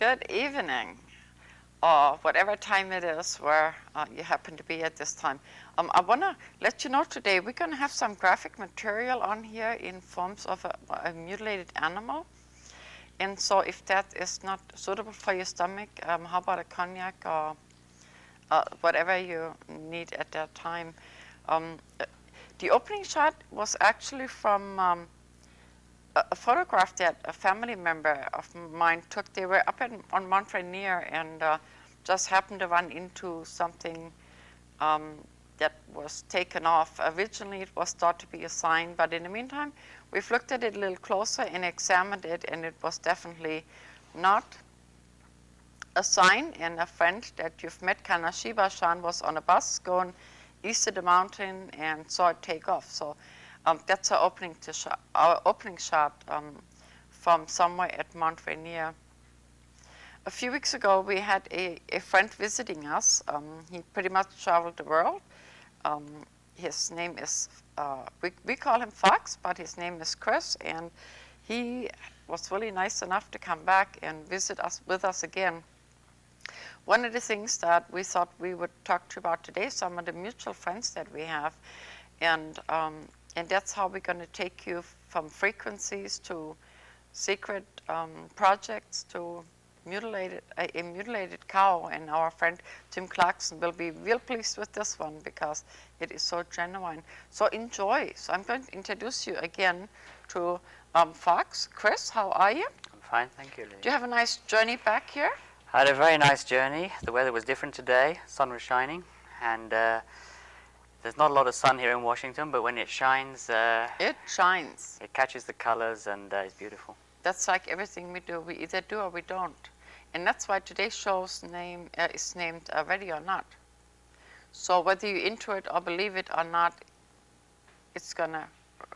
Good evening, or whatever time it is where you happen to be at this time. I want to let you know today we're going to have some graphic material on here in forms of a mutilated animal. And so if that is not suitable for your stomach, how about a cognac or whatever you need at that time. The opening shot was actually from a photograph that a family member of mine took. They were up on Mount Rainier and just happened to run into something that was taken off. Originally it was thought to be a sign, but in the meantime we've looked at it a little closer and examined it, and it was definitely not a sign. And a friend that you've met, Kanashiba-san, was on a bus going east of the mountain and saw it take off. So that's our opening shot from somewhere at Mount Rainier. A few weeks ago, we had a friend visiting us. He pretty much traveled the world. His name is, we call him Fox, but his name is Chris, and he was really nice enough to come back and visit us with us again. One of the things that we thought we would talk to you about today, some of the mutual friends that we have, and that's how we're going to take you from frequencies to secret projects to a mutilated cow. And our friend Tim Clarkson will be real pleased with this one because it is so genuine. So enjoy. So I'm going to introduce you again to Fox. Chris, how are you? I'm fine, thank you, Lee. Do you have a nice journey back here? I had a very nice journey. The weather was different today. Sun was shining, and there's not a lot of sun here in Washington, but when it shines, it shines. It catches the colors, and it's beautiful. That's like everything we do. We either do or we don't. And that's why today's show's name is named Ready or Not. So whether you're into it or believe it or not, it's going to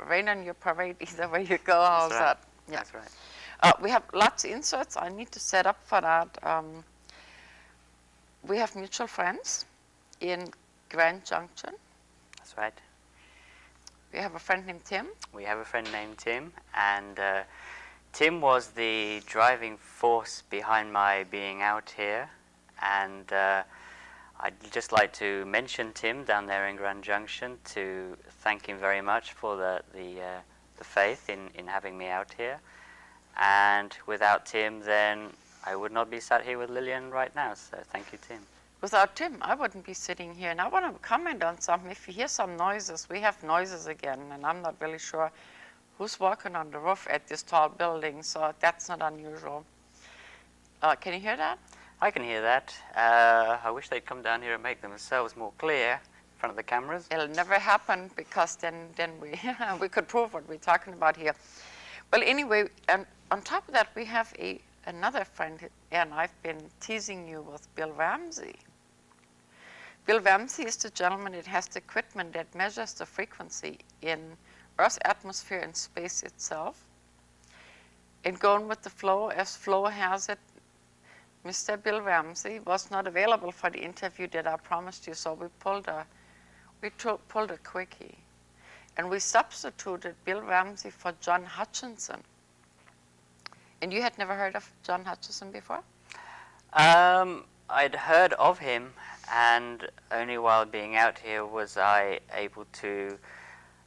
rain on your parade either way you go. How's that? Yeah. That's right. We have lots of inserts. I need to set up for that. We have mutual friends in Grand Junction. That's right. We have a friend named Tim. We have a friend named Tim, and Tim was the driving force behind my being out here, and I'd just like to mention Tim down there in Grand Junction to thank him very much for the faith in having me out here. And without Tim, then I would not be sat here with Lillian right now, so thank you, Tim. Without Tim, I wouldn't be sitting here. And I want to comment on something. If you hear some noises, we have noises again, and I'm not really sure who's walking on the roof at this tall building, so that's not unusual. Can you hear that? I can hear that. I wish they'd come down here and make themselves more clear in front of the cameras. It'll never happen, because then we we could prove what we're talking about here. Well, anyway, and on top of that, we have another friend, and I've been teasing you with Bill Ramsey. Bill Ramsey is the gentleman that has the equipment that measures the frequency in Earth's atmosphere and space itself. And going with the flow, as flow has it, Mr. Bill Ramsey was not available for the interview that I promised you, so we pulled a quickie. And we substituted Bill Ramsey for John Hutchinson. And you had never heard of John Hutchinson before? I'd heard of him, and only while being out here was I able to.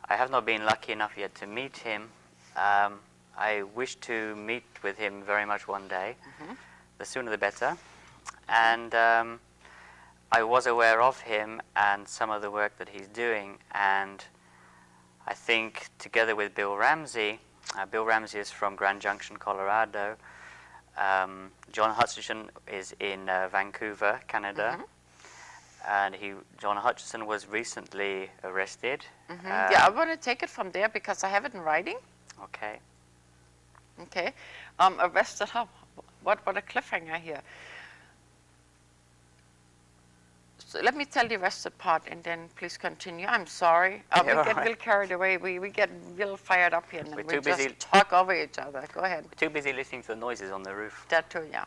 I have not been lucky enough yet to meet him. I wish to meet with him very much one day. Mm-hmm. The sooner the better. And I was aware of him and some of the work that he's doing, and I think together with Bill Ramsey is from Grand Junction, Colorado. John Hutchinson is in Vancouver, Canada. Mm-hmm. And John Hutchinson was recently arrested. Mm-hmm. Yeah, I want to take it from there because I have it in writing. Okay. Okay. Arrested, what a cliffhanger here. So let me tell the arrested part and then please continue. I'm sorry. We get real carried away. We get real fired up here and we just talk over each other. Go ahead. We're too busy listening to the noises on the roof. That too, yeah.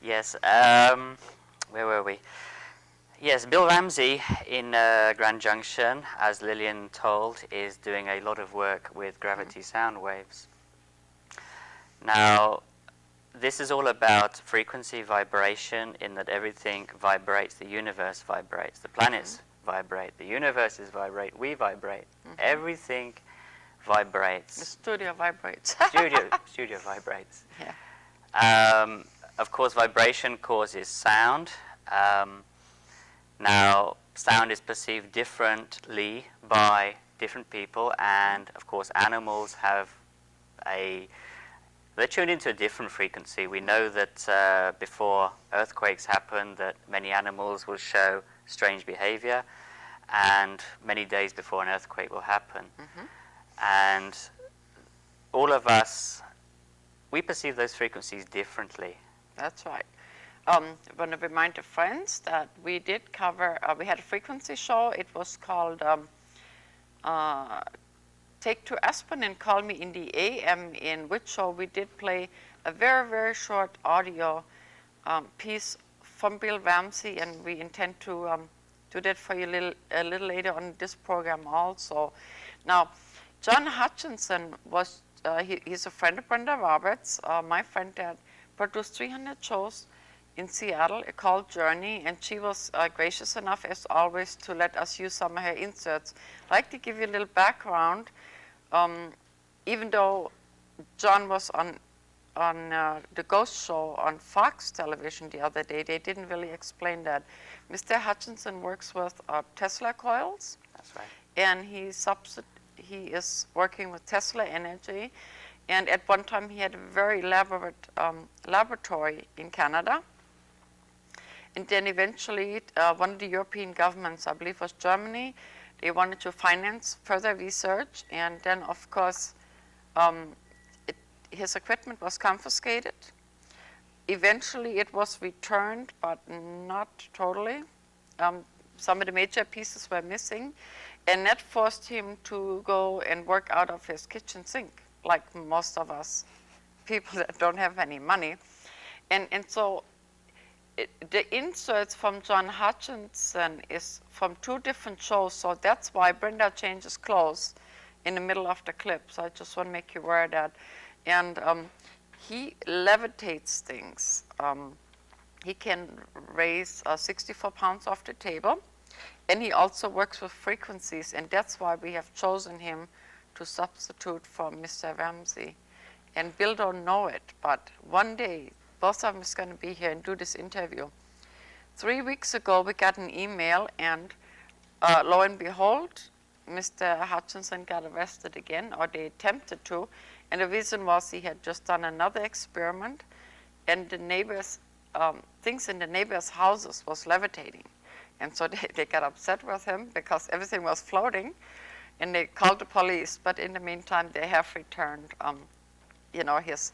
Yes. Where were we? Yes, Bill Ramsey in Grand Junction, as Lillian told, is doing a lot of work with gravity sound waves. Now, this is all about frequency vibration, in that everything vibrates, the universe vibrates, the planets vibrate, the universes vibrate, we vibrate. Everything vibrates. The studio vibrates. Studio vibrates. Yeah. Of course, vibration causes sound. Now, sound is perceived differently by different people, and of course, animals have they're tuned into a different frequency. We know that before earthquakes happen, that many animals will show strange behavior, and many days before an earthquake will happen. And all of us, we perceive those frequencies differently. That's right. I want to remind the friends that we did cover, we had a frequency show. It was called Take to Aspen and Call Me in the AM, in which show we did play a very, very short audio piece from Bill Ramsey, and we intend to do that for you a little later on this program also. Now, John Hutchinson was, he's a friend of Brenda Roberts, my friend that produced 300 shows in Seattle called Journey, and she was gracious enough, as always, to let us use some of her inserts. I'd like to give you a little background. Even though John was on the Ghost Show on Fox television the other day, they didn't really explain that. Mr. Hutchinson works with Tesla coils. That's right. And he is working with Tesla Energy. And at one time, he had a very elaborate laboratory in Canada. And then eventually, one of the European governments, I believe was Germany, they wanted to finance further research. And then, of course, his equipment was confiscated. Eventually, it was returned, but not totally. Some of the major pieces were missing. And that forced him to go and work out of his kitchen sink, like most of us people that don't have any money. And so the inserts from John Hutchinson is from 2 different shows, so that's why Brenda changes clothes in the middle of the clip. So I just want to make you aware of that. And he levitates things. He can raise 64 pounds off the table, and he also works with frequencies, and that's why we have chosen him to substitute for Mr. Ramsey. And Bill don't know it, but one day, both of them is going to be here and do this interview. 3 weeks ago, we got an email, and lo and behold, Mr. Hutchinson got arrested again, or they attempted to, and the reason was he had just done another experiment, and the neighbors, things in the neighbors' houses was levitating. And so they got upset with him because everything was floating, and they called the police. But in the meantime, they have returned, his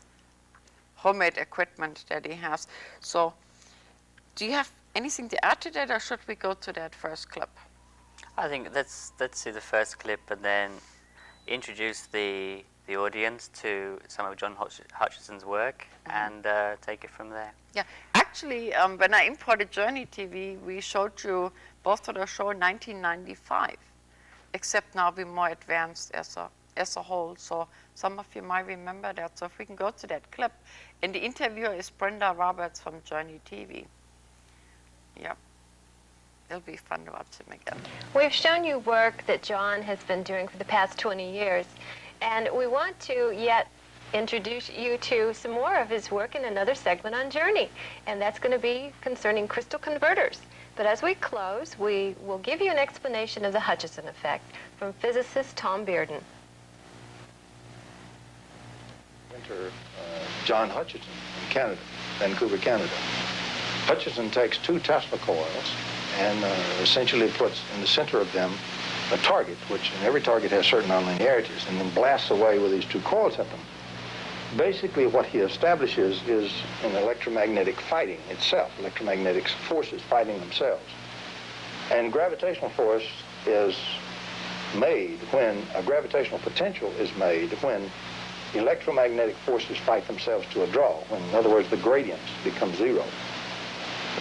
homemade equipment that he has. So do you have anything to add to that, or should we go to that first clip? I think let's see the first clip and then introduce the audience to some of John Hutchinson's work and take it from there. Yeah, actually, when I imported Journey TV, we showed you both of the show in 1995, except now we're more advanced as a whole. So some of you might remember that. So if we can go to that clip. And the interviewer is Brenda Roberts from Journey TV. Yep. It'll be fun to watch him again. We've shown you work that John has been doing for the past 20 years, and we want to yet introduce you to some more of his work in another segment on Journey, and that's going to be concerning crystal converters. But as we close, we will give you an explanation of the Hutchinson effect from physicist Tom Bearden. John Hutchinson in Canada, Vancouver, Canada. Hutchinson takes 2 Tesla coils and essentially puts in the center of them a target, which in every target has certain nonlinearities, and then blasts away with these 2 coils at them. Basically what he establishes is an electromagnetic fighting itself, electromagnetic forces fighting themselves. And gravitational force is made when, a gravitational potential is made when electromagnetic forces fight themselves to a draw, when, in other words, the gradients become 0.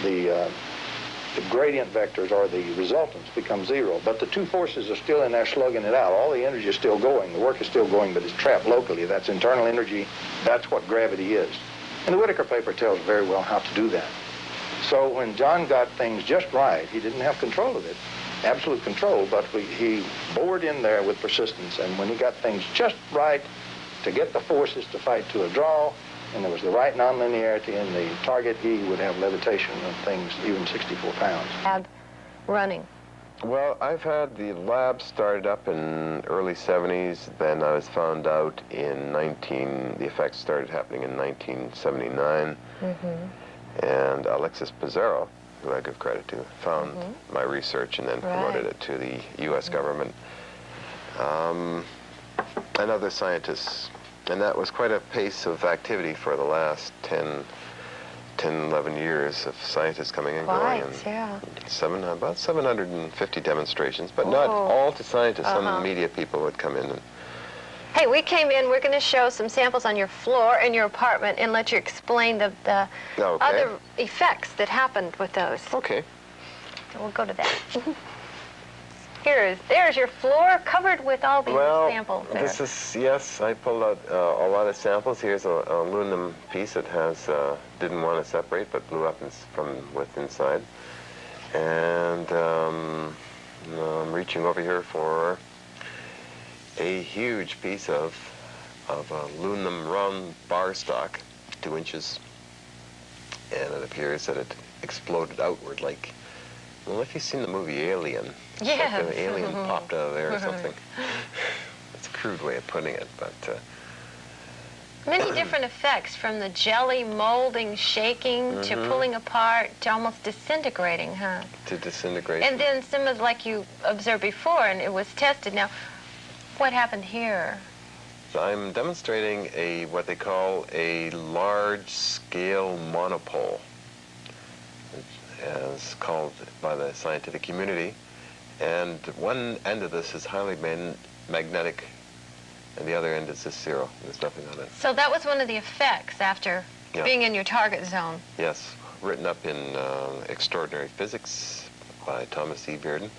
The gradient vectors, or the resultants, become 0, but the 2 forces are still in there slugging it out. All the energy is still going, the work is still going, but it's trapped locally. That's internal energy, that's what gravity is. And the Whitaker paper tells very well how to do that. So when John got things just right, he didn't have control of it, absolute control, but he bored in there with persistence. And when he got things just right to get the forces to fight to a draw, and there was the right nonlinearity in the target, he would have levitation of things even 64 pounds. Lab running. Well, I've had the lab started up in early 70s. Then I was found out in the effects started happening in 1979. And Alexis Pizarro, who I give credit to, found my research and then promoted it to the U.S. government. And other scientists. And that was quite a pace of activity for the last 10, 11 years of scientists coming and going. And yeah. About 750 demonstrations, but not all to scientists. Some media people would come in. And hey, we came in, we're going to show some samples on your floor in your apartment and let you explain the other effects that happened with those. Okay. We'll go to that. There's your floor covered with all these samples. This is, yes, I pulled out a lot of samples. Here's a aluminum piece that has, didn't want to separate, but blew up from inside. And I'm reaching over here for a huge piece of aluminum round bar stock, 2 inches. And it appears that it exploded outward like, well, if you've seen the movie Alien, yeah, like an alien popped out of there or something. It's a crude way of putting it, but... many different effects, from the jelly molding, shaking, to pulling apart, to almost disintegrating, huh? To disintegration. And then some of, like you observed before, and it was tested. Now, what happened here? So I'm demonstrating what they call a large-scale monopole. As called by the scientific community, and one end of this is highly magnetic, and the other end is just zero. There's nothing on it. So that was one of the effects after being in your target zone. Yes, written up in Extraordinary Physics by Thomas E. Bearden,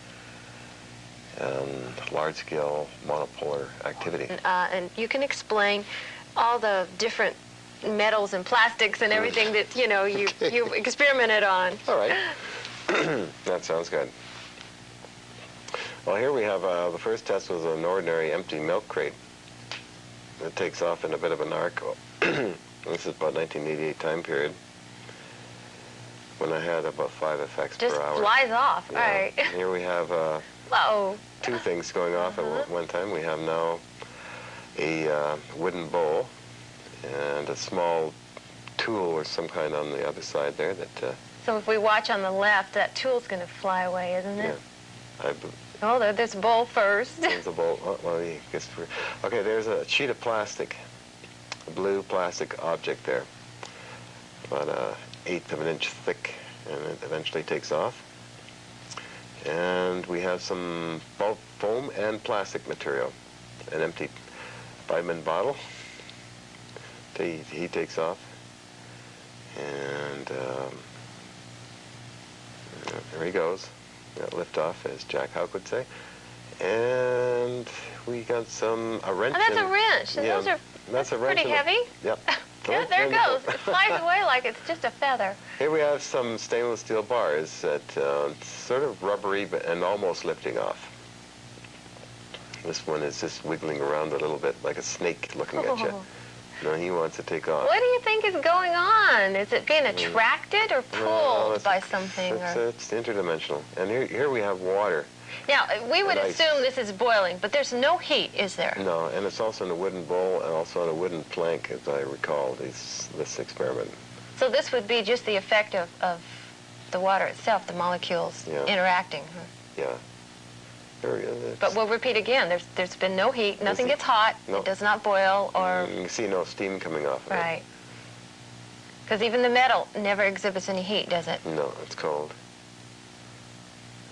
and large-scale monopolar activity. And you can explain all the different metals and plastics and everything that, you know, you've experimented on. All right. That sounds good. Well, here we have, the first test was an ordinary empty milk crate. It takes off in a bit of an arc. This is about 1988 time period, when I had about 5 effects per hour. Just flies off, yeah. right. Here we have Whoa. 2 things going off at one time. We have now a wooden bowl and a small tool or some kind on the other side there that... So if we watch on the left, that tool's going to fly away, isn't it? Yeah. Oh, there's a bowl first. There's a bowl. Oh, well, okay, there's a sheet of plastic, a blue plastic object there, about 1/8 of an inch thick, and it eventually takes off. And we have some foam and plastic material, an empty vitamin bottle. He takes off, and there he goes. Lift off, as Jack Houck would say. And we got a wrench. Oh, that's a wrench. And yeah, that's a wrench. Pretty heavy. Yep. Yeah, there it goes. It flies away like it's just a feather. Here we have some stainless steel bars that sort of rubbery and almost lifting off. This one is just wiggling around a little bit like a snake looking at you. No, he wants to take off. What do you think is going on? Is it being attracted or pulled by something? It's interdimensional. And here we have water. Now, we would assume this is boiling, but there's no heat, is there? No, and it's also in a wooden bowl and also on a wooden plank, as I recall, this experiment. So this would be just the effect of the water itself, the molecules interacting. Huh? Yeah. But we'll repeat again, there's been no heat, nothing gets hot, it does not boil, or... You can see no steam coming off of it. Right. Because even the metal never exhibits any heat, does it? No, it's cold.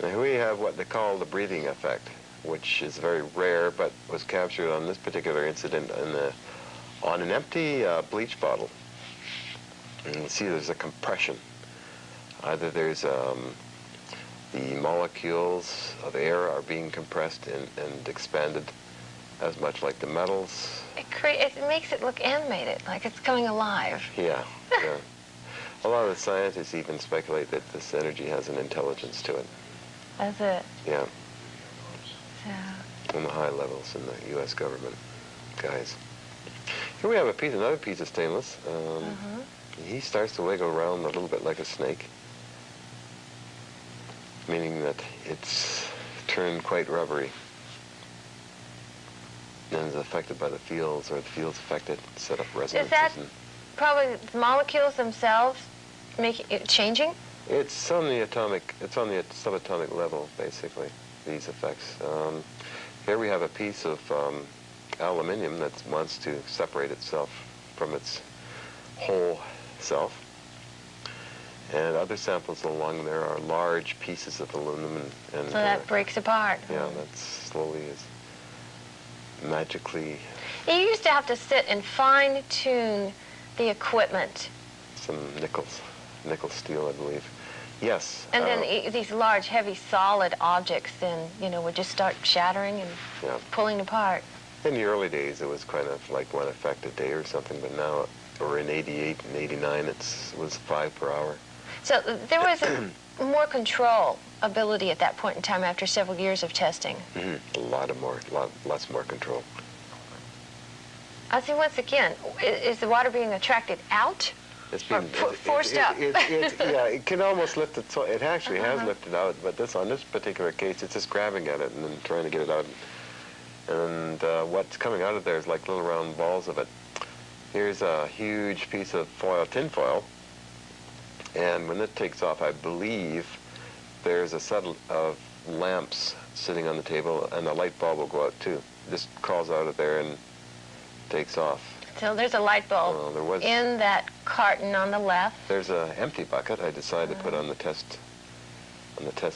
Now here we have what they call the breathing effect, which is very rare, but was captured on this particular incident on an empty bleach bottle. And you can see there's a compression. Either there's... the molecules of air are being compressed and expanded as much like the metals. It makes it look animated, like it's coming alive. Yeah, yeah. A lot of the scientists even speculate that this energy has an intelligence to it. That's it. Yeah, So, on the high levels in the U.S. government guys. Here we have another piece of stainless. He starts to wiggle around a little bit like a snake, meaning that it's turned quite rubbery and is affected by the fields, or the fields affect it, set up resonances. is that probably the molecules themselves changing? It's on the subatomic level, basically, these effects. Here we have a piece of aluminium that wants to separate itself from its whole self. And other samples along there are large pieces of aluminum. And So that breaks apart. Yeah, that slowly is magically... You used to have to sit and fine-tune the equipment. Some nickel steel, I believe. Yes. And then these large, heavy, solid objects then, would just start shattering and pulling apart. In the early days, it was kind of like 1 effect a day or something, but now, or in 88 and 89, it was 5 per hour. So there was more control ability at that point in time after several years of testing. Lots more control. I see, once again, is the water being attracted out? It's being forced up. It can almost lift it. So it actually has lifted out, but on this particular case, it's just grabbing at it and then trying to get it out. And what's coming out of there is like little round balls of it. Here's a huge piece of tin foil, and when it takes off, I believe there's a set of lamps sitting on the table, and the light bulb will go out too. Just crawls out of there and takes off. So there's a light bulb in that carton on the left. There's an empty bucket I decided to put on the test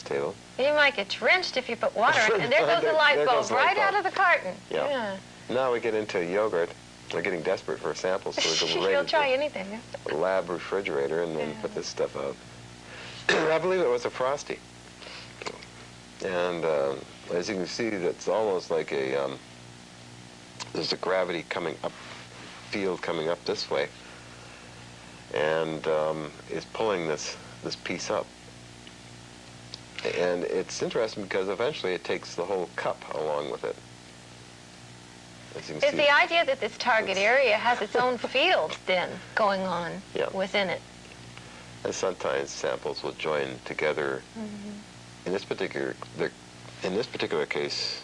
table. You might get drenched if you put water in, and there goes the light bulb right out of the carton. Yeah. Now we get into yogurt. We're getting desperate for samples, so we're going You'll try anything. to lab refrigerator and then put this stuff out. I believe it was a Frosty. And as you can see, that's almost like there's a gravity field coming up this way, and is pulling this piece up. And it's interesting because eventually it takes the whole cup along with it. As you can Is see, the idea that this target area has its own field then going on within it? and sometimes samples will join together. In this particular case,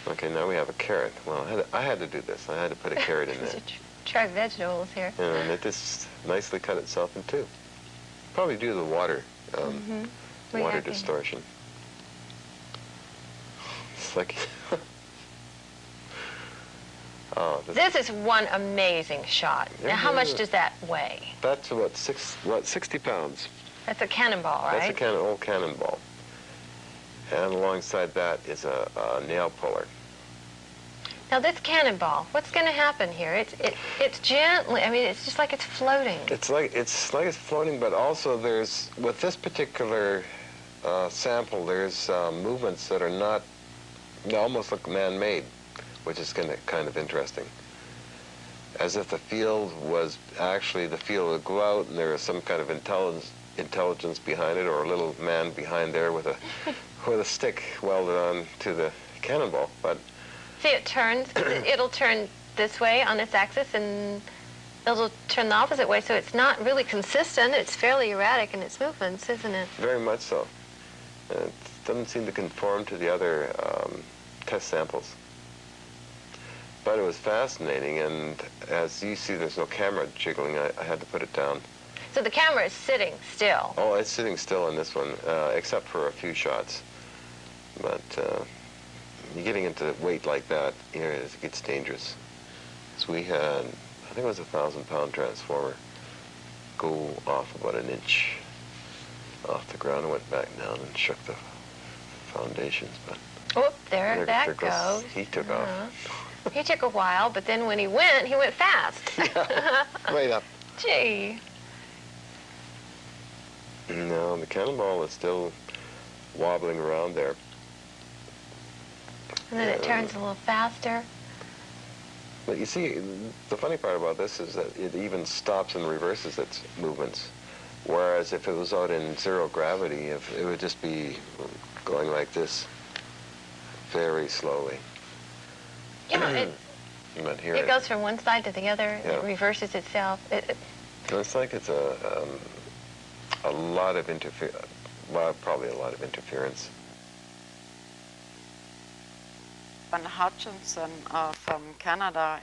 okay, now we have a carrot. Well, I had to do this. I had to put a carrot in there. Try vegetables here. And it just nicely cut itself in two. Probably due to the water, water distortion. It's like, oh, this is one amazing shot. Now, how much does that weigh? That's about 60 pounds. That's a cannonball, right? That's a old cannonball. And alongside that is a nail puller. Now this cannonball, what's going to happen here? It's gently. I mean, it's just like it's floating. It's like it's floating, but also there's with this particular sample, there's movements that are not. They almost look man-made, which is kind of interesting. As if the field was actually the field would go out, and there was some kind of intelligence behind it, or a little man behind there with a stick welded on to the cannonball. But see, it turns. It'll turn this way on its axis, and it'll turn the opposite way. So it's not really consistent. It's fairly erratic in its movements, isn't it? Very much so. It doesn't seem to conform to the other test samples. But it was fascinating, and as you see, there's no camera jiggling. I had to put it down. So the camera is sitting still. Oh, it's sitting still in this one, except for a few shots. But you're getting into weight like that, it gets dangerous. So we had, I think it was a 1,000-pound transformer, go off about an inch off the ground and went back down and shook the foundations. But oh, there that goes. He took off. He took a while, but then when he went fast. Yeah, right up. Gee. No, the cannonball is still wobbling around there. And then it turns a little faster. But you see, the funny part about this is that it even stops and reverses its movements. Whereas if it was out in zero gravity, if it would just be going like this, very slowly. Yeah, But here it goes from one side to the other. Yeah. It reverses itself. It's like it's a lot of well, probably a lot of interference. Van Hutchinson from Canada,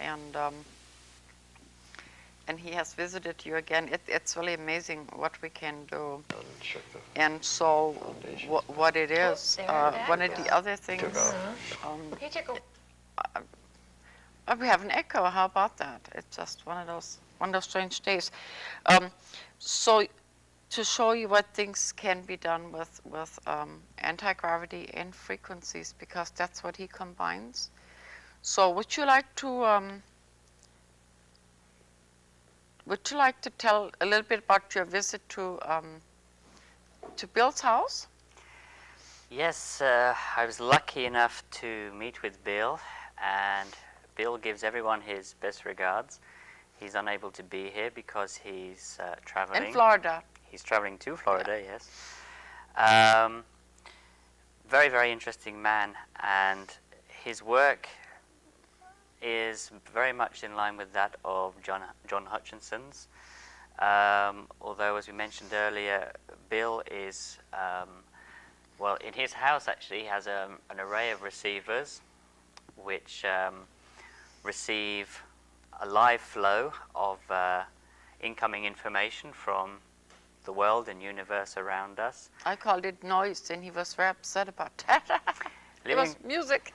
and he has visited you again. It's really amazing what we can do. And so what it is, one of the other things, we have an echo. How about that? It's just one of those strange days. So to show you what things can be done with anti-gravity and frequencies, because that's what he combines. So would you like to tell a little bit about your visit to Bill's house? Yes, I was lucky enough to meet with Bill, and Bill gives everyone his best regards. He's unable to be here because he's traveling. In Florida. He's traveling to Florida, yes. Very, very interesting man, and his work is very much in line with that of John Hutchinson's. Although, as we mentioned earlier, Bill is, well, in his house actually he has an array of receivers which receive a live flow of incoming information from the world and universe around us. I called it noise, and he was very upset about that. It was music.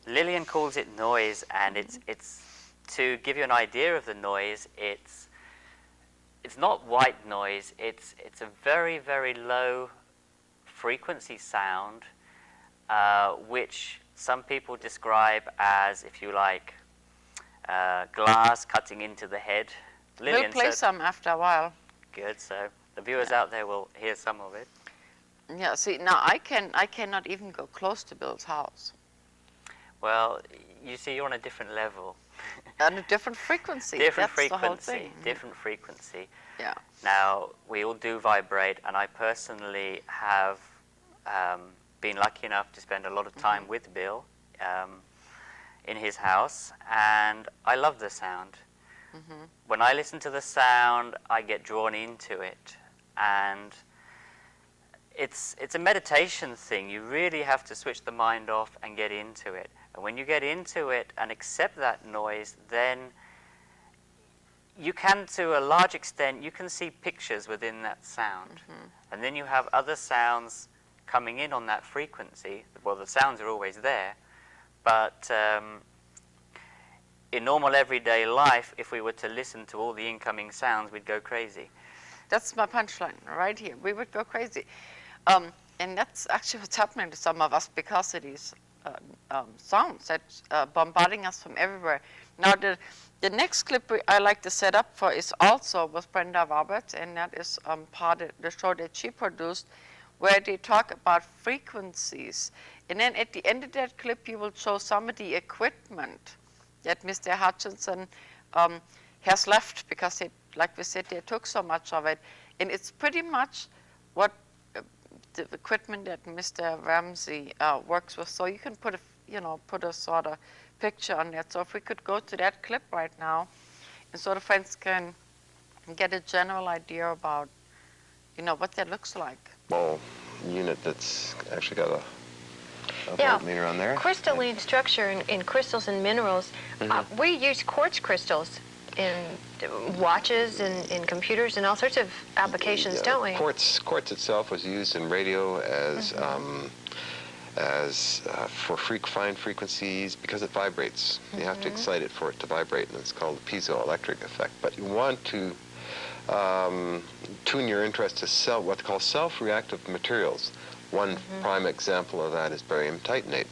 Lillian calls it noise, and it's to give you an idea of the noise. It's not white noise. It's a very, very low frequency sound, which some people describe as, if you like, glass cutting into the head. We'll play some after a while. Good. So the viewers out there will hear some of it. Yeah. See, now I cannot even go close to Bill's house. Well, you see, you're on a different level. On a different frequency. Different That's frequency. The whole thing. Different frequency. Yeah. Now, we all do vibrate, and I personally have been lucky enough to spend a lot of time with Bill in his house, and I love the sound. When I listen to the sound, I get drawn into it, and it's a meditation thing. You really have to switch the mind off and get into it. And when you get into it and accept that noise, then you can, to a large extent, you can see pictures within that sound. And then you have other sounds coming in on that frequency. Well, the sounds are always there, but in normal everyday life, if we were to listen to all the incoming sounds, we'd go crazy. That's my punchline right here. We would go crazy. And that's actually what's happening to some of us because of these sounds that's bombarding us from everywhere. Now, the next clip I like to set up for is also with Brenda Roberts, and that is part of the show that she produced, where they talk about frequencies. And then at the end of that clip, you will show some of the equipment that Mr. Hutchinson has left because, like we said, they took so much of it. And it's pretty much what the equipment that Mr. Ramsey works with. So you can put a sort of picture on that. So if we could go to that clip right now, and so the friends can get a general idea about, what that looks like. Small unit that's actually got a voltmeter on there. Crystalline structure in crystals and minerals. We use quartz crystals in watches and in computers and all sorts of applications, don't we? Quartz itself was used in radio as for fine frequencies because it vibrates. You have to excite it for it to vibrate, and it's called the piezoelectric effect. But you want to tune your interest to what they call self-reactive materials. One prime example of that is barium titanate.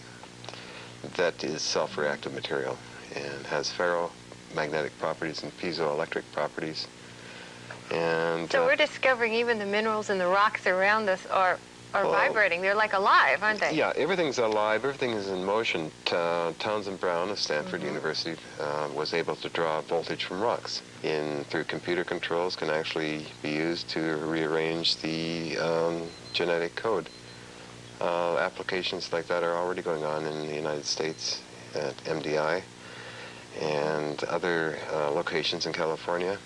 That is self-reactive material and has ferromagnetic properties and piezoelectric properties. And so we're discovering even the minerals and the rocks around us are are vibrating. They're like alive, aren't they? Yeah, everything's alive. Everything is in motion. Townsend Brown of Stanford University was able to draw voltage from rocks. Through computer controls, can actually be used to rearrange the genetic code. Applications like that are already going on in the United States at MDI and other locations in California.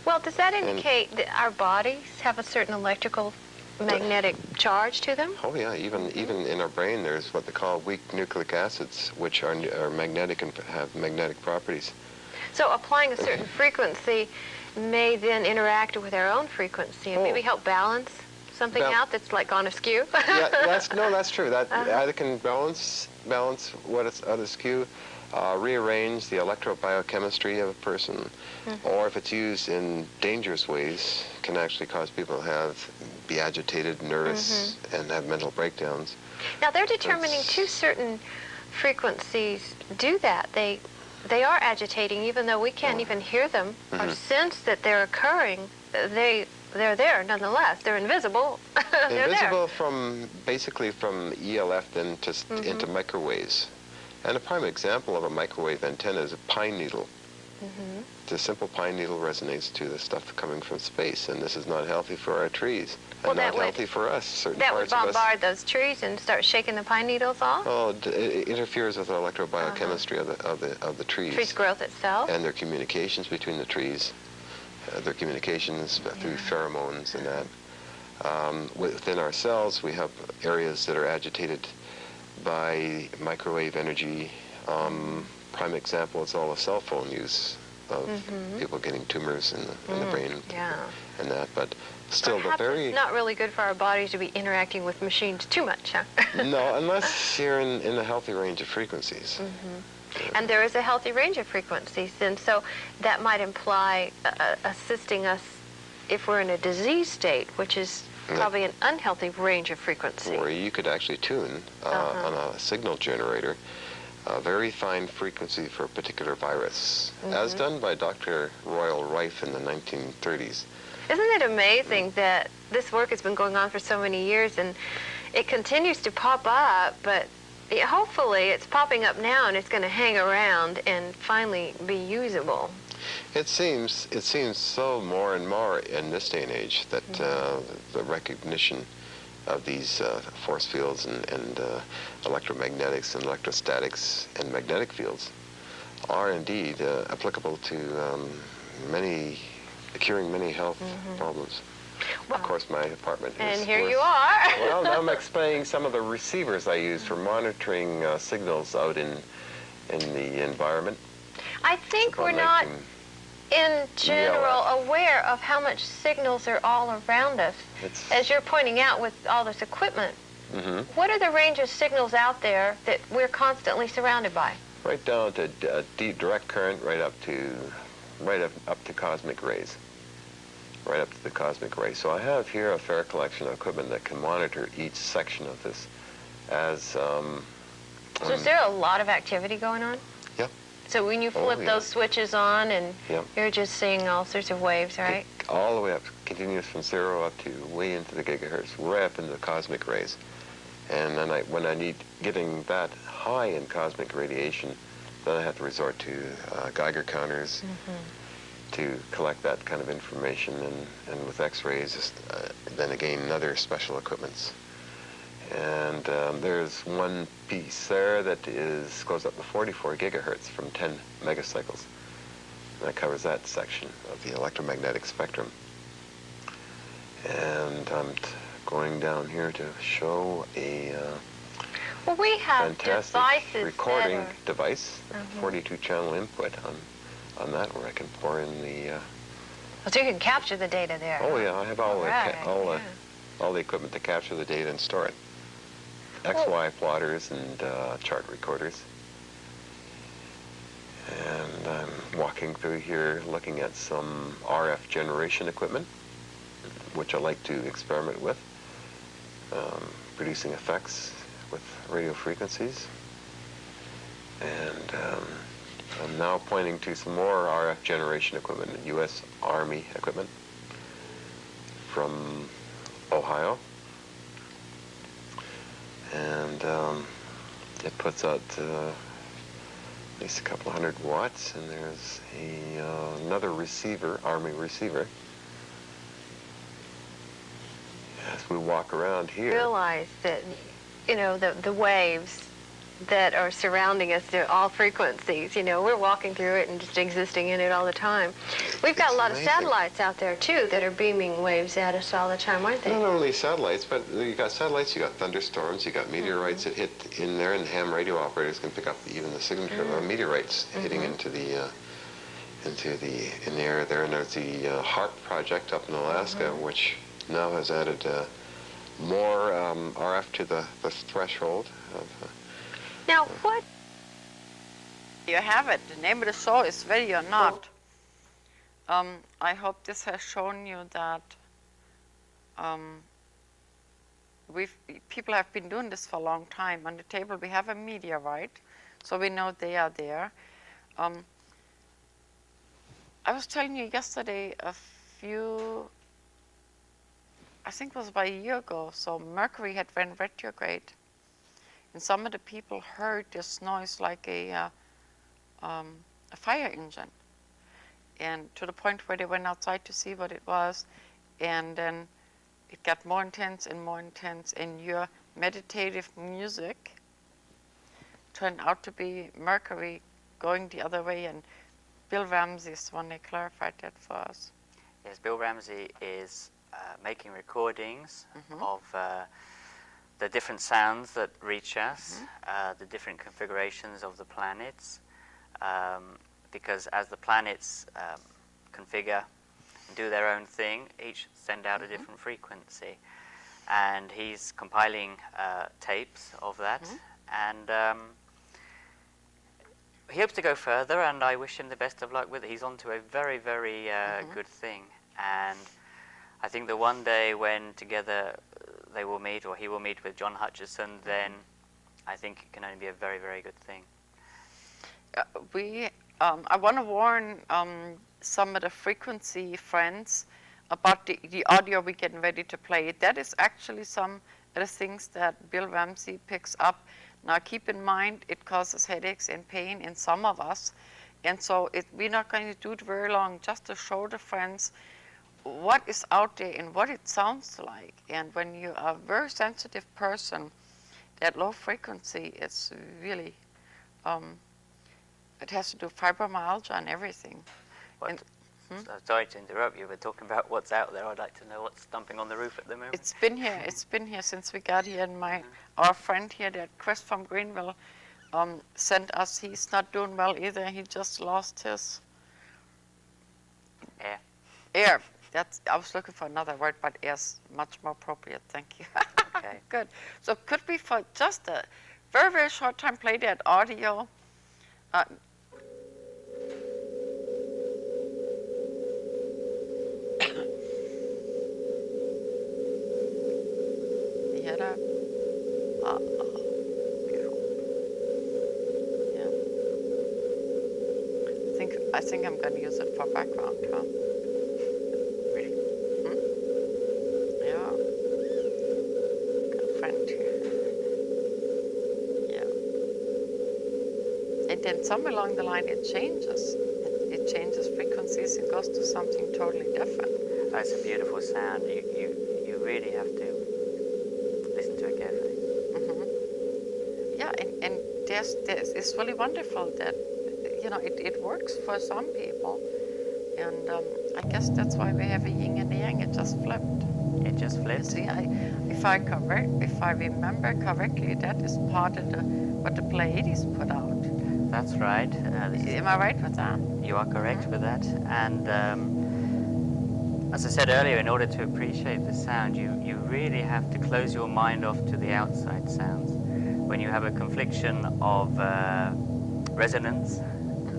Well, does that indicate that our bodies have a certain electrical magnetic charge to them? Oh yeah, even in our brain there's what they call weak nucleic acids, which are magnetic and have magnetic properties. So applying a certain frequency may then interact with our own frequency and maybe help balance something out that's like gone askew? Yeah, that's true. That either can balance what is out askew, rearrange the electrobiochemistry of a person, or if it's used in dangerous ways, can actually cause people to be agitated, nervous, and have mental breakdowns. Now they're determining two certain frequencies do that. They are agitating even though we can't even hear them or sense that they're occurring. They're there nonetheless. They're invisible. They're invisible basically from ELF into microwaves. And a prime example of a microwave antenna is a pine needle. The simple pine needle resonates to the stuff coming from space, and this is not healthy for our trees, and not healthy for us. Certain that would parts of us, bombard those trees and start shaking the pine needles off? Oh, it interferes with the electrobiochemistry of the trees. Tree's growth itself? And their communications between the trees, their communications through pheromones and that. Within our cells, we have areas that are agitated by microwave energy. Prime example is all the cell phone use of people getting tumors in the brain and that. But still, perhaps it's not really good for our bodies to be interacting with machines too much, huh? No, unless you're in a healthy range of frequencies. And there is a healthy range of frequencies, and so that might imply assisting us if we're in a disease state, which is probably an unhealthy range of frequency. Or you could actually tune on a signal generator a very fine frequency for a particular virus, as done by Dr. Royal Rife in the 1930s. Isn't it amazing that this work has been going on for so many years and it continues to pop up, but hopefully it's popping up now and it's going to hang around and finally be usable. It seems so more and more in this day and age that the recognition of these force fields and electromagnetics and electrostatics and magnetic fields are indeed applicable to curing many health problems. Well, of course, my apartment is and here you are. Well, now I'm explaining some of the receivers I use for monitoring signals out in the environment. I think we're not in general aware of how much signals are all around us. As you're pointing out with all this equipment, what are the range of signals out there that we're constantly surrounded by? Right down to deep direct current, right up to cosmic rays. Right up to the cosmic ray. So I have here a fair collection of equipment that can monitor each section of this as... so is there a lot of activity going on? Yep. So when you flip those switches on and you're just seeing all sorts of waves, right? All the way up, continuous from 0 up to way into the gigahertz, right up into the cosmic rays. And then when I need getting that high in cosmic radiation, then I have to resort to Geiger counters to collect that kind of information, and with X-rays, then again other special equipments. And there's one piece there that goes up to 44 gigahertz from 10 megacycles. And that covers that section of the electromagnetic spectrum. And I'm going down here to show a we have fantastic recording device, 42-channel input on that, where I can pour in the... so you can capture the data there. Oh yeah, I have all the equipment to capture the data and store it. XY plotters and chart recorders. And I'm walking through here looking at some RF generation equipment, which I like to experiment with, producing effects with radio frequencies. And I'm now pointing to some more RF generation equipment, U.S. Army equipment from Ohio. and it puts out at least a couple hundred watts, and there's another receiver, Army receiver. As we walk around here, Realize that, you know, the waves that are surrounding us, they're all frequencies. You know, we're walking through it and just existing in it all the time. We've got a lot of satellites out there, too, that are beaming waves at us all the time, aren't they? not only satellites, but you got satellites, you got thunderstorms, you got meteorites that hit in there, and ham radio operators can pick up even the signature of meteorites hitting into the in the area there. And there's the HARP project up in Alaska, which now has added more RF to the threshold of. Now, what? You have it. The name of the show is Ready or Not. I hope this has shown you that people have been doing this for a long time. On the table we have a meteorite, so we know they are there. I was telling you yesterday I think it was about a year ago, so Mercury had went retrograde. And some of the people heard this noise like a fire engine. And to the point where they went outside to see what it was. And then it got more intense and more intense. And your meditative music turned out to be Mercury going the other way. And Bill Ramsey is the one that clarified that for us. Yes, Bill Ramsey is making recordings of the different sounds that reach us, the different configurations of the planets, because as the planets configure and do their own thing, each send out a different frequency. And he's compiling tapes of that, and he hopes to go further, and I wish him the best of luck with it. He's on to a very, very good thing. And I think that one day when together they will meet, or he will meet with John Hutchison, then I think it can only be a very, very good thing. I want to warn some of the frequency friends about the audio we're getting ready to play. That is actually some of the things that Bill Ramsey picks up. Now keep in mind, it causes headaches and pain in some of us. And so we're not going to do it very long, just to show the friends what is out there and what it sounds like. And when you are a very sensitive person, that low frequency is really, it has to do with fibromyalgia and everything. And, sorry to interrupt you, but talking about what's out there, I'd like to know what's dumping on the roof at the moment. It's been here since we got here, and our friend here, that Chris from Greenville, sent us. He's not doing well either. He just lost his air. I was looking for another word, but air's much more appropriate. Thank you. Okay. Good. So could we, for just a very, very short time, play that audio? You hear that? Beautiful. Yeah. I think I'm going to use it for background, huh? Really? Yeah. Got a friend here. Yeah. And then somewhere along the line it changes. It changes frequencies and goes to something totally different. That's a beautiful sound. You really have to listen to it carefully. Yeah, and it's really wonderful that, you know, it works for some people. And I guess that's why we have a yin and a yang. It just flipped. It just flipped. See, if I remember correctly, that is part of what the Pleiades put out. That's right. Am I right with that? You are correct with that. And as I said earlier, in order to appreciate the sound, you really have to close your mind off to the outside sounds. When you have a confliction of resonance,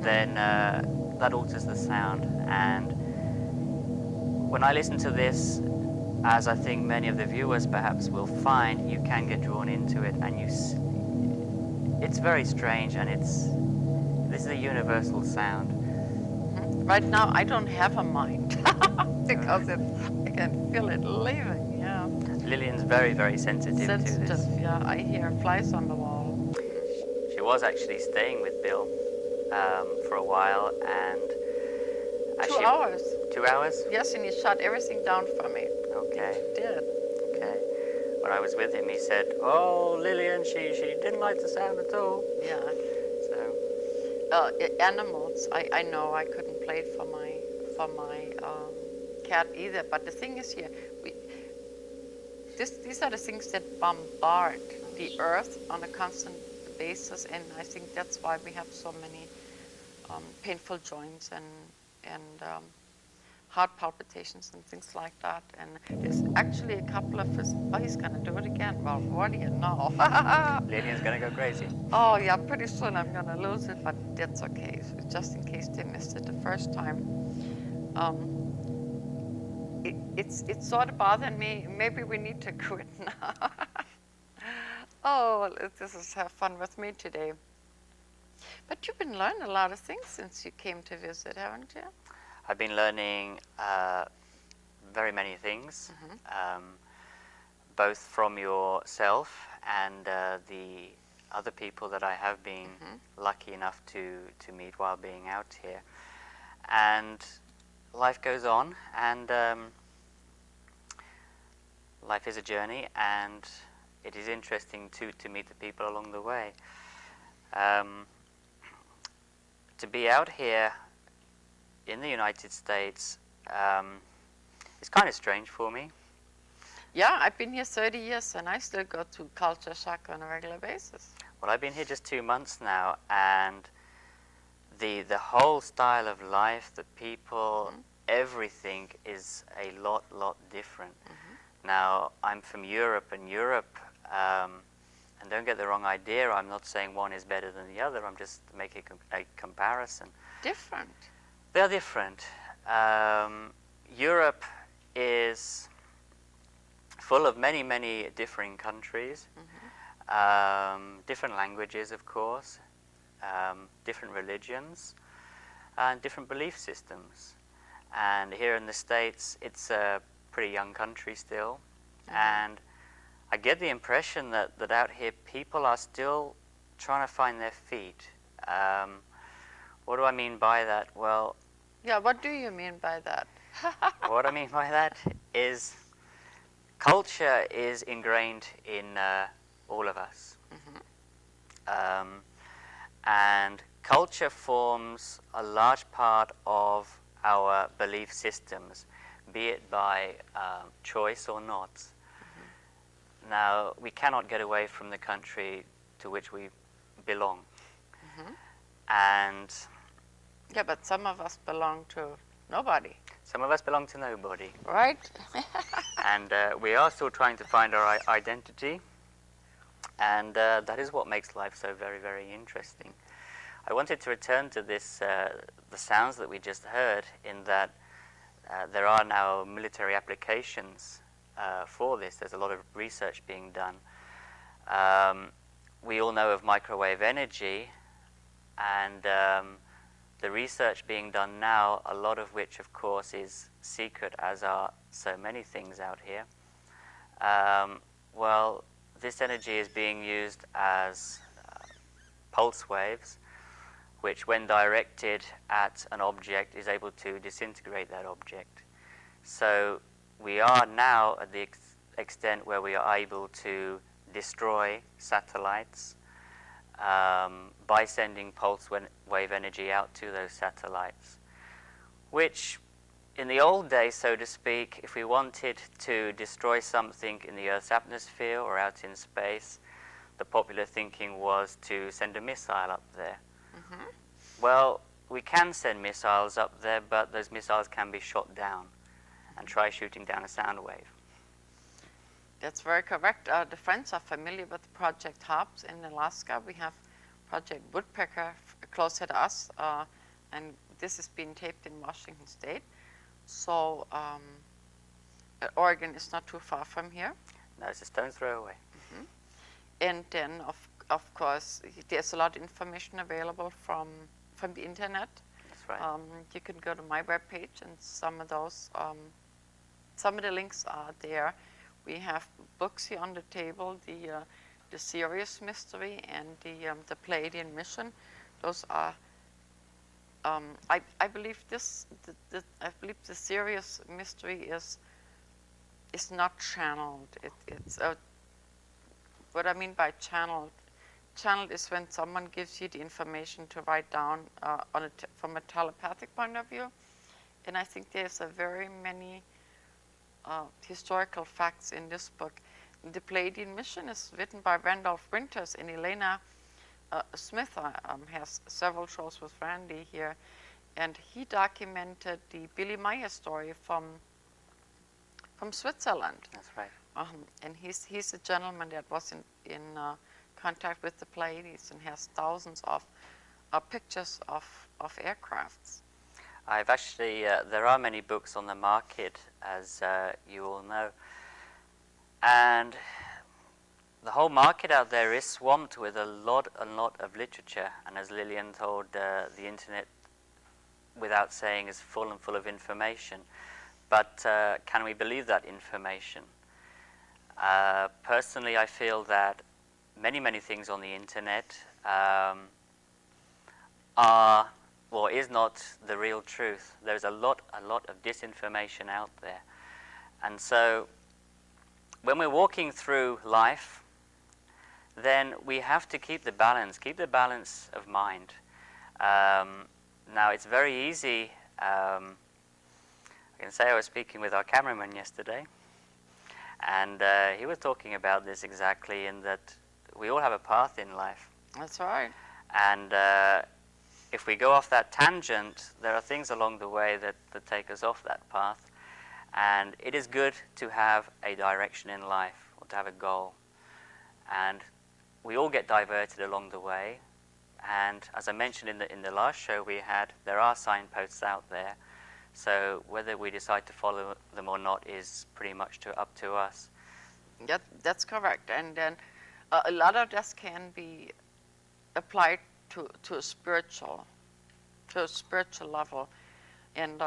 then that alters the sound. And when I listen to this, as I think many of the viewers perhaps will find, you can get drawn into it, and it's very strange, and this is a universal sound. Right now, I don't have a mind because I can feel it leaving. Yeah. Lillian's very, very sensitive to this. Sensitive, yeah. I hear flies on the wall. She was actually staying with Bill for a while, and as 2 hours. 2 hours? Yes, and he shut everything down for me. Okay. He did. Okay. When I was with him, he said, "Oh, Lillian, she didn't like the sound at all." Yeah. So Animals. I know I couldn't play it for my cat either. But the thing is here, these are the things that bombard the earth on a constant basis, and I think that's why we have so many painful joints and heart palpitations and things like that. And there's actually a couple of us. Oh, he's gonna do it again. Well, what do you know? Lillian's gonna go crazy. Oh yeah, pretty soon I'm gonna lose it, but that's okay. So just in case they missed it the first time. It's sort of bothering me. Maybe we need to quit now. Oh, this is have fun with me today. But you've been learning a lot of things since you came to visit, haven't you? I've been learning very many things, both from yourself and the other people that I have been lucky enough to meet while being out here. And life goes on, and life is a journey, and it is interesting to meet the people along the way. To be out here in the United States is kind of strange for me. Yeah, I've been here 30 years and I still go to culture shock on a regular basis. Well, I've been here just 2 months now, and the whole style of life, the people, everything is a lot different. Now, I'm from Europe, and and don't get the wrong idea, I'm not saying one is better than the other, I'm just making a comparison. Different. They're different. Europe is full of many differing countries, different languages, of course, different religions, and different belief systems. And here in the States, it's a pretty young country still, and I get the impression that out here people are still trying to find their feet. What do I mean by that? Well, yeah, what do you mean by that? what I mean by that is culture is ingrained in all of us. And culture forms a large part of our belief systems, be it by choice or not. Now, we cannot get away from the country to which we belong. And yeah, but some of us belong to nobody. some of us belong to nobody. Right? And we are still trying to find our identity. And that is what makes life so very interesting. I wanted to return to this, the sounds that we just heard, in that there are now military applications for this. There's a lot of research being done. We all know of microwave energy, and the research being done now, a lot of which, of course, is secret, as are so many things out here. Well, this energy is being used as pulse waves, which, when directed at an object, is able to disintegrate that object. So we are now at the extent where we are able to destroy satellites by sending pulse wave energy out to those satellites, which in the old days, so to speak, if we wanted to destroy something in the Earth's atmosphere or out in space, the popular thinking was to send a missile up there. Well, we can send missiles up there, but those missiles can be shot down. And try shooting down a sound wave. That's very correct. The friends are familiar with Project Hobbs in Alaska. We have Project Woodpecker closer to us, and this is being taped in Washington State. So Oregon is not too far from here. No, it's a stone's throw away. And then, of course, there's a lot of information available from the internet. That's right. You can go to my webpage, and some of those, some of the links are there We have books here on the table, the Serious Mystery and the Pleiadian Mission. Those are, I believe I believe the Serious Mystery is not channeled. It's what I mean by channeled. Channeled is when someone gives you the information to write down from a telepathic point of view. And I think there's a very many historical facts in this book. The Pleiadian Mission is written by Randolph Winters, and Elena Smith has several shows with Randy here, and he documented the Billy Meyer story from Switzerland. That's right. And he's a gentleman that was in contact with the Pleiades and has thousands of pictures of aircrafts. I've actually, there are many books on the market, as you all know, and the whole market out there is swamped with a lot of literature, and as Lillian told, the internet, without saying, is full of information. But can we believe that information? Personally, I feel that many things on the internet is not the real truth. There's a lot of disinformation out there. And so when we're walking through life, then we have to keep the balance of mind. Now, it's very easy. I can say I was speaking with our cameraman yesterday, and he was talking about this exactly, in that we all have a path in life. That's right. And if we go off that tangent, there are things along the way that take us off that path. And it is good to have a direction in life, or to have a goal. And we all get diverted along the way. And as I mentioned in the last show we had, there are signposts out there. So whether we decide to follow them or not is pretty much up to us. Yeah, that's correct. And then a lot of this can be applied to a spiritual level. And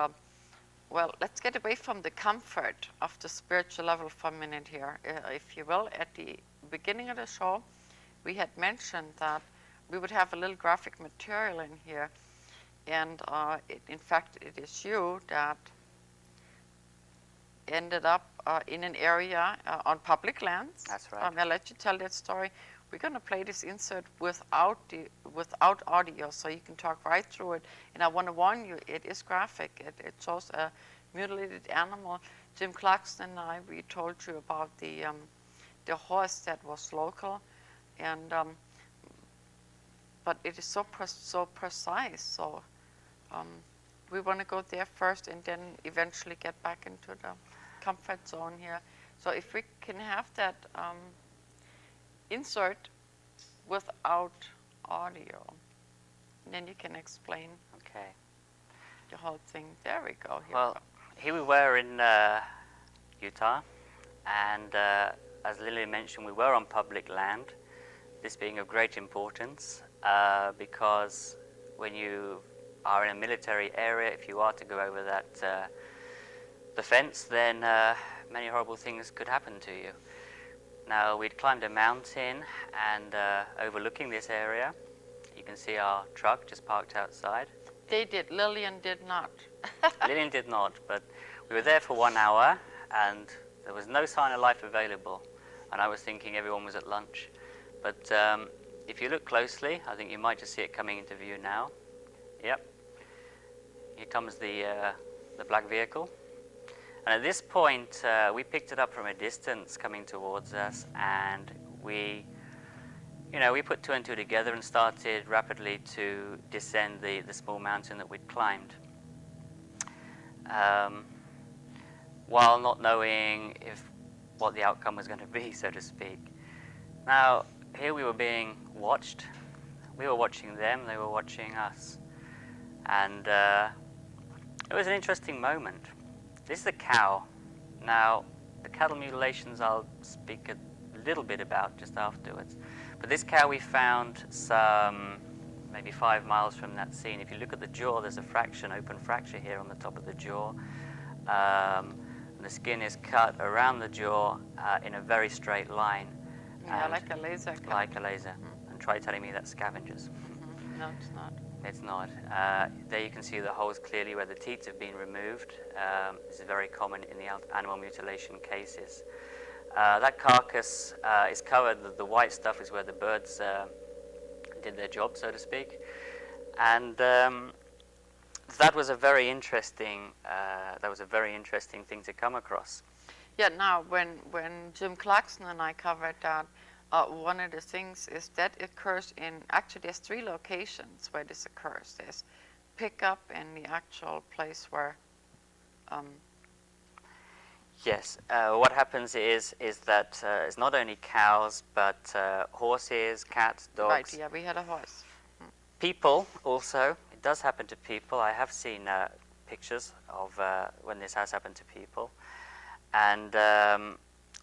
well, let's get away from the comfort of the spiritual level for a minute here, if you will. At the beginning of the show, we had mentioned that we would have a little graphic material in here. And in fact, it is you that ended up in an area on public lands. That's right. I'll let you tell that story. We're going to play this insert without audio, so you can talk right through it. And I want to warn you, it is graphic. It shows a mutilated animal. Jim Clarkson and I, we told you about the horse that was local, and but it is so precise. So we want to go there first, and then eventually get back into the comfort zone here. So if we can have that insert without audio, then you can explain Okay. the whole thing. There we go. Here we were in Utah, and as Lily mentioned, we were on public land, this being of great importance because when you are in a military area, if you are to go over that the fence, then many horrible things could happen to you. Now, we'd climbed a mountain, and overlooking this area, you can see our truck just parked outside. They did. Lillian did not. Lillian did not, but we were there for 1 hour, and there was no sign of life available. And I was thinking everyone was at lunch. But if you look closely, I think you might just see it coming into view now. Yep. Here comes the black vehicle. And at this point, we picked it up from a distance coming towards us, and we put two and two together and started rapidly to descend the small mountain that we'd climbed. While not knowing what the outcome was going to be, so to speak. Now, here we were being watched. We were watching them, they were watching us. And it was an interesting moment. This is a cow. Now, the cattle mutilations I'll speak a little bit about just afterwards. But this cow we found some maybe 5 miles from that scene. If you look at the jaw, there's a open fracture here on the top of the jaw. The skin is cut around the jaw in a very straight line. Yeah, like a laser cut. Like a laser. And try telling me that's scavengers. No, it's not. It's not. There you can see the holes clearly where the teeth have been removed. This is very common in the animal mutilation cases. That carcass is covered. The white stuff is where the birds did their job, so to speak. And that was a very interesting. Thing to come across. Yeah. Now, when Jim Clarkson and I covered that, one of the things is that it occurs in, actually there's 3 locations where this occurs. There's pickup in the actual place where. Yes. What happens is that it's not only cows but horses, cats, dogs. Right. Yeah, we had a horse. People also. It does happen to people. I have seen pictures of when this has happened to people. And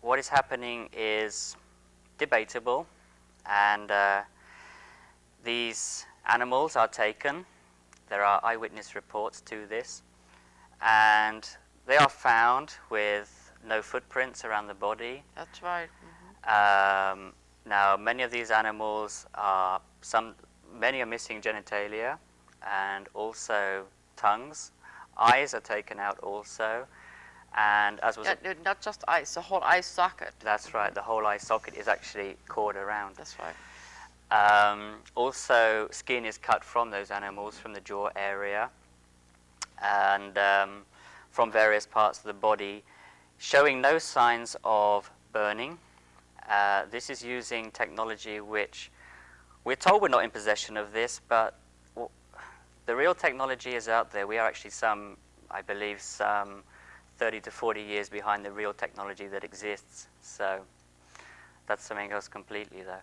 what is happening is debatable. And these animals are taken. There are eyewitness reports to this. And they are found with no footprints around the body. That's right. Now, many of these animals are many are missing genitalia, and also tongues. Eyes are taken out also, and as was not just eyes, the whole eye socket. That's right. The whole eye socket is actually cored around. That's right. Also, skin is cut from those animals, from the jaw area, and from various parts of the body, showing no signs of burning. This is using technology which we're told we're not in possession of this, but the real technology is out there. We are actually I believe, some 30 to 40 years behind the real technology that exists. So that's something else completely, though.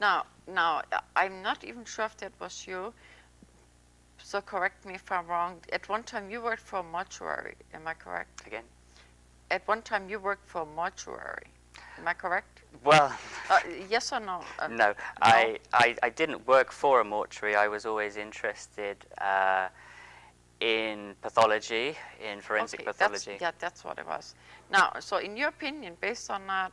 Now, I'm not even sure if that was you. So correct me if I'm wrong. At one time you worked for a mortuary, am I correct? Again? At one time you worked for a mortuary, am I correct? Well, yes or no? No, I didn't work for a mortuary. I was always interested in pathology, in forensic pathology. That's what it was. Now, so in your opinion, based on that,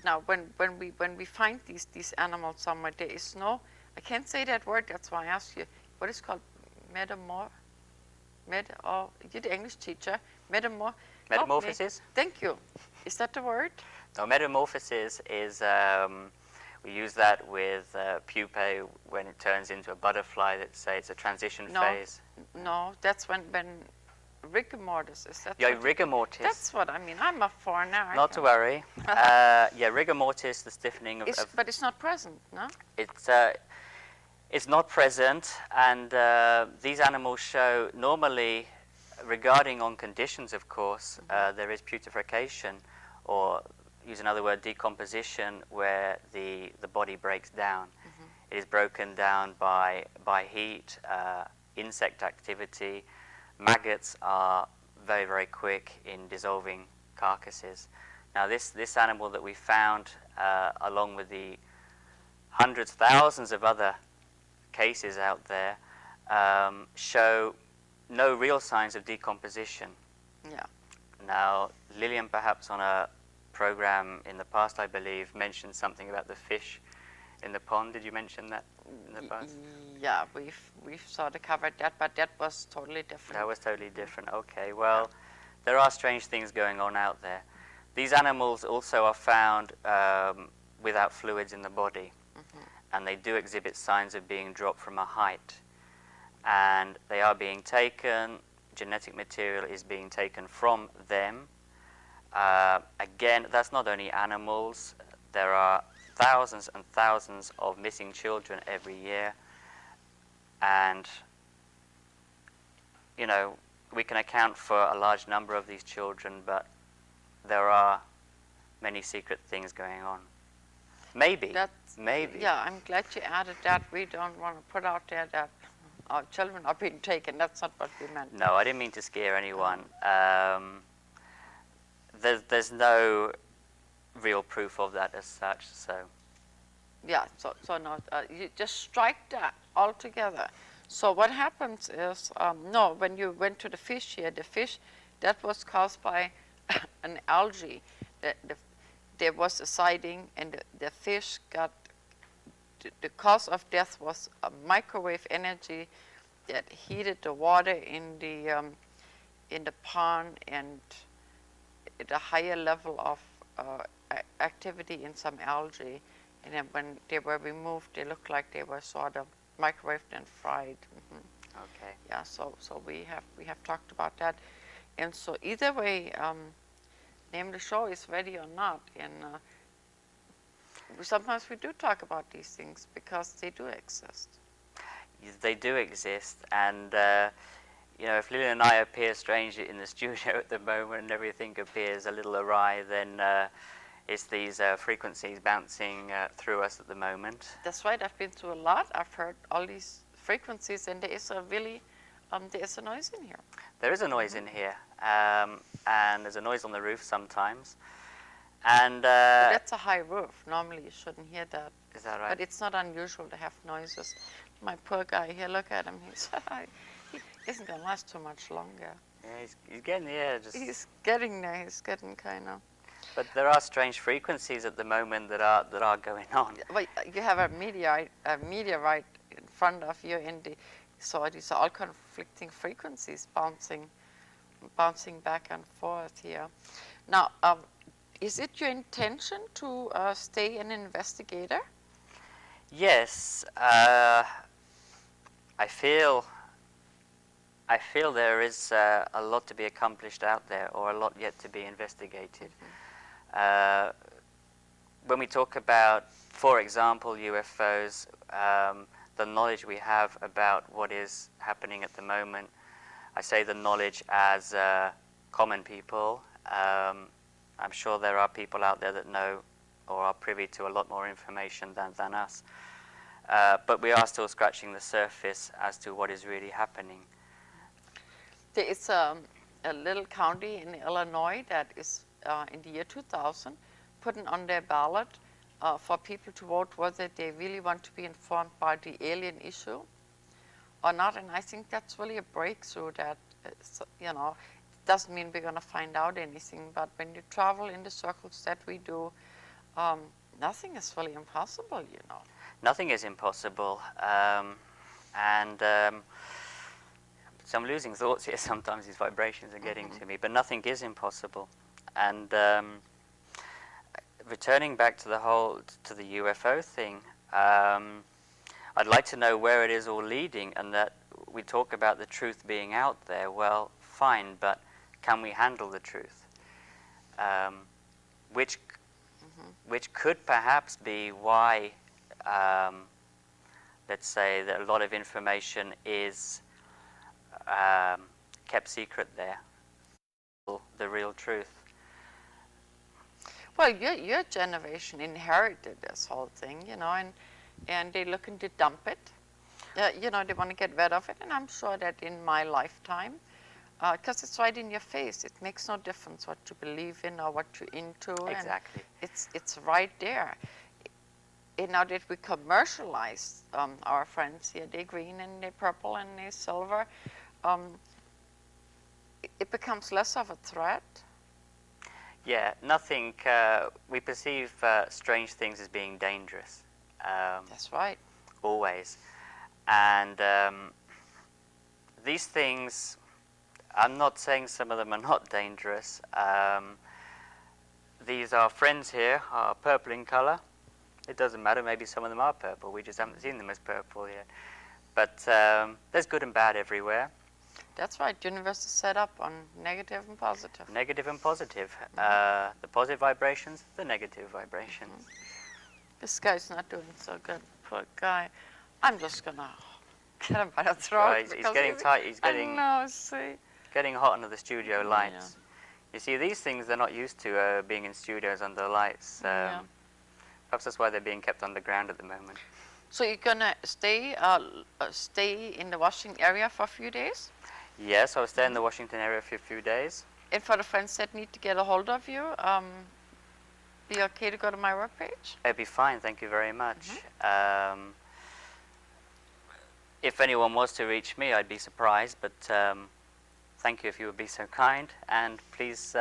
now when we find these animals somewhere, there is no, I can't say that word. That's why I asked you. What is called you're the English teacher. Metamorphosis? Thank you. Is that the word? No, metamorphosis is, we use that with pupae when it turns into a butterfly. Let's say it's a transition phase. No, that's when rigor mortis. Is that? Yeah, rigor mortis. That's what I mean. I'm a foreigner. Not to worry. Yeah, rigor mortis, the stiffening of. But it's not present, no? It's not present, and these animals show normally, regarding on conditions, of course, there is putrefaction, or use another word, decomposition, where the body breaks down. It is broken down by heat, insect activity. Maggots are very, very quick in dissolving carcasses. Now, this animal that we found, along with the hundreds, thousands of other cases out there, show no real signs of decomposition. Yeah. Now, Lillian, perhaps on a program in the past, I believe, mentioned something about the fish in the pond. Did you mention that in the past? Yeah, we've sort of covered that, but that was totally different. That was totally different. Okay, well, there are strange things going on out there. These animals also are found without fluids in the body, and they do exhibit signs of being dropped from a height. And they are being taken, genetic material is being taken from them. Again, that's not only animals. There are thousands and thousands of missing children every year. And, you know, we can account for a large number of these children, but there are many secret things going on. Maybe. Yeah, I'm glad you added that. We don't want to put out there that our children are being taken. That's not what we meant. No, I didn't mean to scare anyone. There's no real proof of that as such, so. Yeah, so no, you just strike that altogether. So what happens is, no, when you went to the fish here, the fish, that was caused by an algae. There was a sighting, and the fish got, the cause of death was a microwave energy that heated the water in the pond, and at a higher level of activity in some algae. And then when they were removed, they looked like they were sort of microwaved and fried. Okay. Yeah, so we have talked about that. And so either way, name the show is ready or not. And sometimes we do talk about these things because they do exist. They do exist, and you know, if Lily and I appear strange in the studio at the moment and everything appears a little awry, then it's these frequencies bouncing through us at the moment. That's right. I've been through a lot. I've heard all these frequencies, and there is a really, there is a noise in here. There is a noise in here, and there's a noise on the roof sometimes. And But that's a high roof. Normally, you shouldn't hear that. Is that right? But it's not unusual to have noises. My poor guy here, look at him. He isn't going to last too much longer. Yeah, he's getting there. He's getting there. He's getting kind of. But there are strange frequencies at the moment that are going on. Well, you have a meteorite in front of you, so these are all conflicting frequencies bouncing back and forth here. Now, is it your intention to stay an investigator? Yes, I feel there is a lot to be accomplished out there, or a lot yet to be investigated. When we talk about, for example, UFOs, the knowledge we have about what is happening at the moment, I say the knowledge as common people. I'm sure there are people out there that know or are privy to a lot more information than us. But we are still scratching the surface as to what is really happening. There is a little county in Illinois that is, in the year 2000, putting on their ballot for people to vote whether they really want to be informed by the alien issue or not. And I think that's really a breakthrough that, you know, it doesn't mean we're going to find out anything, but when you travel in the circles that we do, nothing is really impossible, you know. Nothing is impossible. So I'm losing thoughts here sometimes. These vibrations are getting to me, but nothing is impossible. And returning back to the UFO thing, I'd like to know where it is all leading, and that we talk about the truth being out there. Well, fine, but can we handle the truth? Which could perhaps be why, let's say, that a lot of information is kept secret there, the real truth. Well, your generation inherited this whole thing, you know, and they're looking to dump it. You know, they want to get rid of it, and I'm sure that in my lifetime, because it's right in your face, it makes no difference what you believe in or what you're into. Exactly. And it's right there. And now that we commercialize our friends here, they're green and they're purple and they're silver, it becomes less of a threat. Yeah, nothing. We perceive strange things as being dangerous. That's right. Always. And these things, I'm not saying some of them are not dangerous. These are friends here, are purple in color. It doesn't matter, maybe some of them are purple. We just haven't seen them as purple yet. But there's good and bad everywhere. That's right. The universe is set up on negative and positive. Negative and positive. The positive vibrations, the negative vibrations. This guy's not doing so good. Poor guy. I'm just going to get him by the throat. Right, he's getting tight. He's getting, I know, see. getting hot under the studio lights. You see, these things, they're not used to being in studios under lights. Perhaps that's why they're being kept underground at the moment. So you're going to stay in the Washington area for a few days? Yes, I'll stay in the Washington area for a few days. And for the friends that need to get a hold of you, be okay to go to my webpage? It'd be fine, thank you very much. if anyone was to reach me, I'd be surprised, but thank you if you would be so kind, and please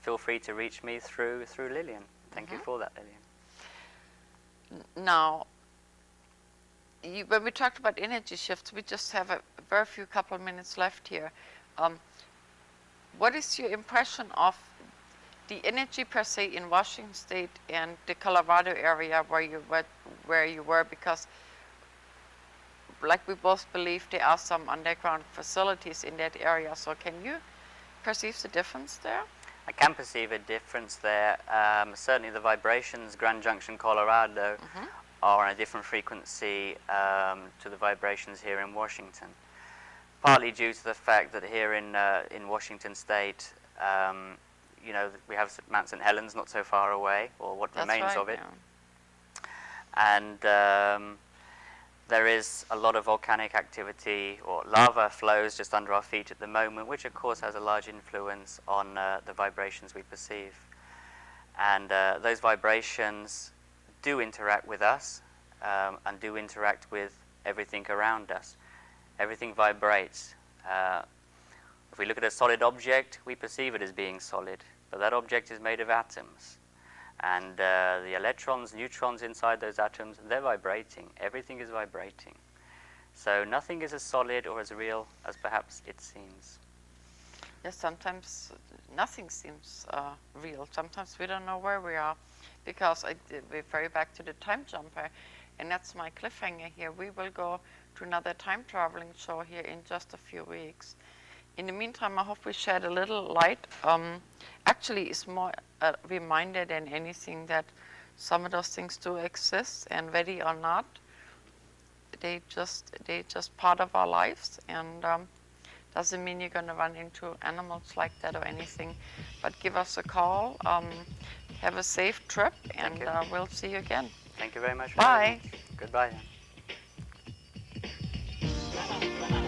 feel free to reach me through Lillian. Thank you for that, Lillian. Now, when we talked about energy shifts, we just have a very few couple of minutes left here. What is your impression of the energy per se in Washington State and the Colorado area where you were? Because, like we both believe, there are some underground facilities in that area. So, can you perceive the difference there? I can perceive a difference there. Certainly, the vibrations, Grand Junction, Colorado, are on a different frequency to the vibrations here in Washington. Partly due to the fact that here in Washington State, you know, we have Mount St. Helens not so far away, or what remains of it. Yeah. And there is a lot of volcanic activity, or lava flows just under our feet at the moment, which of course has a large influence on the vibrations we perceive. And those vibrations do interact with us and do interact with everything around us. Everything vibrates. If we look at a solid object, we perceive it as being solid, but that object is made of atoms. And the electrons, neutrons inside those atoms, they're vibrating. Everything is vibrating. So nothing is as solid or as real as perhaps it seems. Yes, sometimes nothing seems real. Sometimes we don't know where we are, because we refer back to the time jumper, and that's my cliffhanger here. We will go to another time traveling show here in just a few weeks. In the meantime, I hope we shed a little light. Actually, it's more a reminder than anything that some of those things do exist, and ready or not, they just part of our lives, and doesn't mean you're going to run into animals like that or anything. But give us a call. Have a safe trip, and we'll see you again. Thank you very much. Bye. Goodbye. Then.